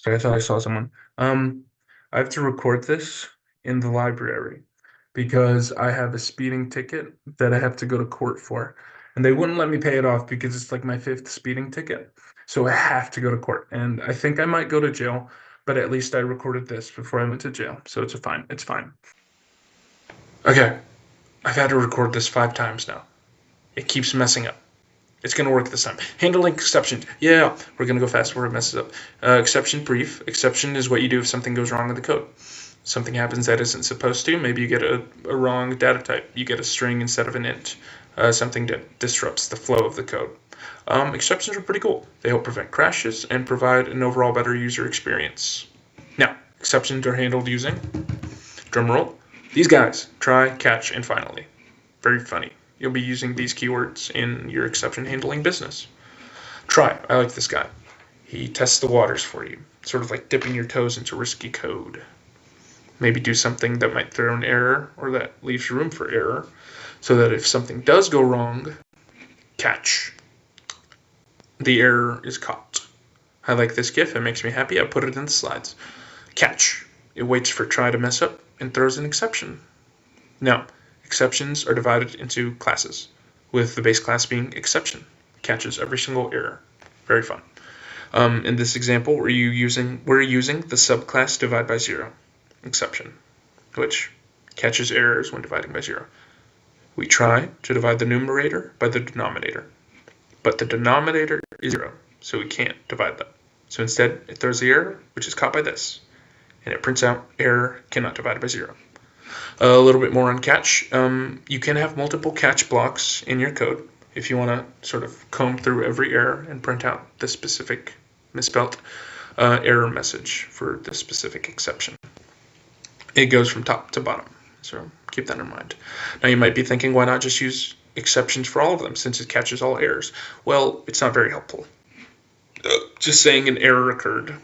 Sorry, I thought I saw someone. Um, I have to record this in the library because I have a speeding ticket that I have to go to court for. And they wouldn't let me pay it off because it's like my fifth speeding ticket. So I have to go to court. And I think I might go to jail, but at least I recorded this before I went to jail. So it's a fine. It's fine. Okay. I've had to record this 5 times now. It keeps messing up. It's going to work this time. Handling exceptions. Yeah, we're going to go fast where it messes up. Exception brief. Exception is what you do if something goes wrong in the code. Something happens that isn't supposed to. Maybe you get a wrong data type. You get a string instead of an int. Something that disrupts the flow of the code. Exceptions are pretty cool. They help prevent crashes and provide an overall better user experience. Now, exceptions are handled using, drumroll, these guys, try, catch, and finally. Very funny. You'll be using these keywords in your exception handling business. Try. I like this guy. He tests the waters for you, sort of like dipping your toes into risky code. Maybe do something that might throw an error or that leaves room for error, so that if something does go wrong, catch. The error is caught. I like this GIF. It makes me happy. I put it in the slides. Catch. It waits for try to mess up and throws an exception. Now, exceptions are divided into classes, with the base class being exception. Catches every single error. Very fun. In this example, we're using the subclass divide by zero exception, which catches errors when dividing by zero. We try to divide the numerator by the denominator, but the denominator is zero, so we can't divide that. So instead, it throws the error, which is caught by this, and it prints out error cannot divide by zero. A little bit more on catch. You can have multiple catch blocks in your code if you want to sort of comb through every error and print out the specific misspelled error message for the specific exception. It goes from top to bottom, so keep that in mind. Now you might be thinking, why not just use exceptions for all of them since it catches all errors? Well, it's not very helpful. Just saying an error occurred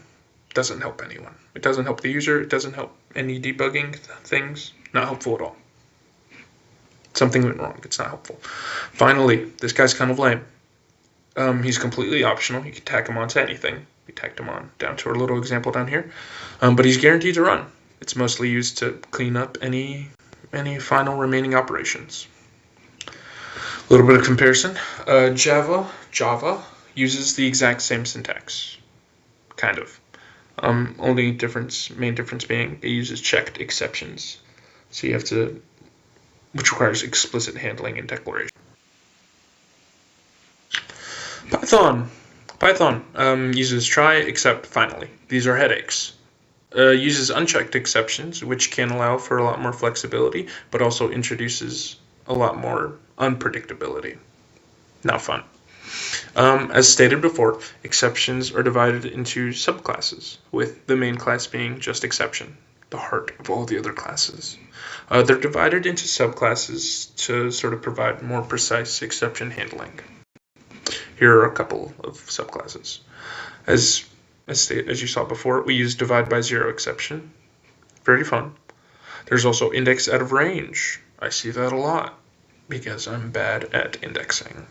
doesn't help anyone. It doesn't help the user. It doesn't help any debugging things. Not helpful at all. Something went wrong. It's not helpful. Finally, this guy's kind of lame. He's completely optional. You can tack him onto anything. We tacked him on down to our little example down here. But he's guaranteed to run. It's mostly used to clean up any final remaining operations. A little bit of comparison. Java uses the exact same syntax. Kind of. Only main difference being it uses checked exceptions. So you have to, which requires explicit handling and declaration. Python uses try, except, finally. These are headaches. Uses unchecked exceptions, which can allow for a lot more flexibility, but also introduces a lot more unpredictability. Not fun. As stated before, exceptions are divided into subclasses, with the main class being just exception, the heart of all the other classes. They're divided into subclasses to sort of provide more precise exception handling. Here are a couple of subclasses. As you saw before, we use divide by zero exception. Very fun. There's also index out of range. I see that a lot because I'm bad at indexing.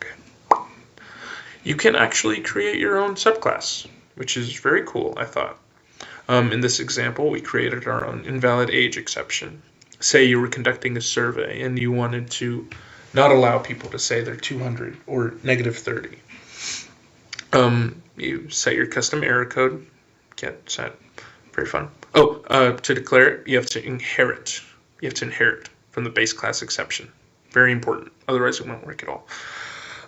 You can actually create your own subclass, which is very cool, I thought. In this example, we created our own invalid age exception. Say you were conducting a survey and you wanted to not allow people to say they're 200 or negative 30. You set your custom error code, get set, very fun. To declare it, you have to inherit. You have to inherit from the base class exception. Very important, otherwise it won't work at all.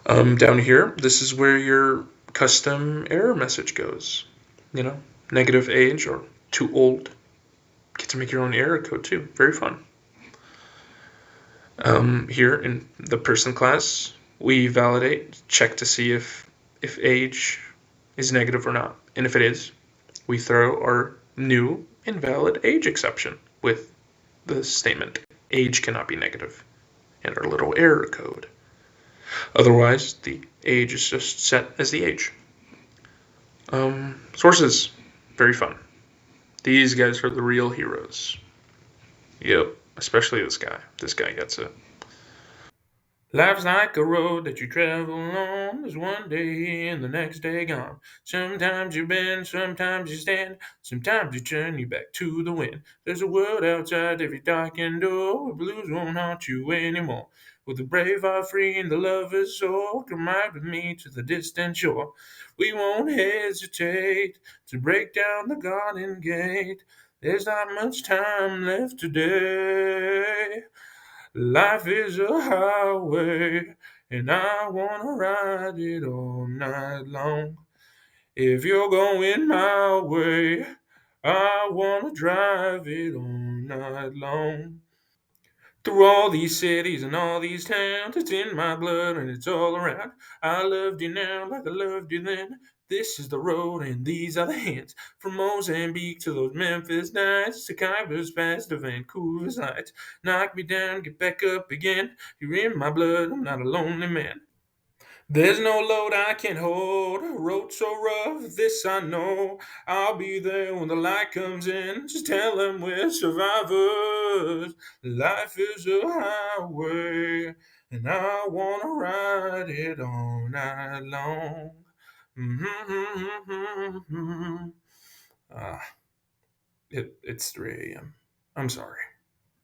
Down here, this is where your custom error message goes. Negative age or too old. Get to make your own error code too. Very fun. Here in the person class, we validate, check to see if age is negative or not. And if it is, we throw our new invalid age exception with the statement, age cannot be negative, and our little error code. Otherwise, the age is just set as the age. Sources, very fun. These guys are the real heroes. Yep, especially this guy. This guy gets it. Life's like a road that you travel on. There's one day here and the next day gone. Sometimes you bend, sometimes you stand, sometimes you turn your back to the wind. There's a world outside every darkened door where blues won't haunt you anymore. With the brave heart free and the lover's soar, come ride with me to the distant shore. We won't hesitate to break down the garden gate. There's not much time left today. Life is a highway, and I wanna ride it all night long. If you're going my way, I wanna drive it all night long. Through all these cities and all these towns, it's in my blood and it's all around. I loved you now like I loved you then. This is the road and these are the hands. From Mozambique to those Memphis nights, to Khyber's past to Vancouver's lights. Knock me down, get back up again. You're in my blood, I'm not a lonely man. There's no load I can hold. Road so rough, this I know. I'll be there when the light comes in. Just tell them we're survivors. Life is a highway, and I wanna ride it all night long. Mm-hmm. Ah, it's 3 a.m. I'm sorry.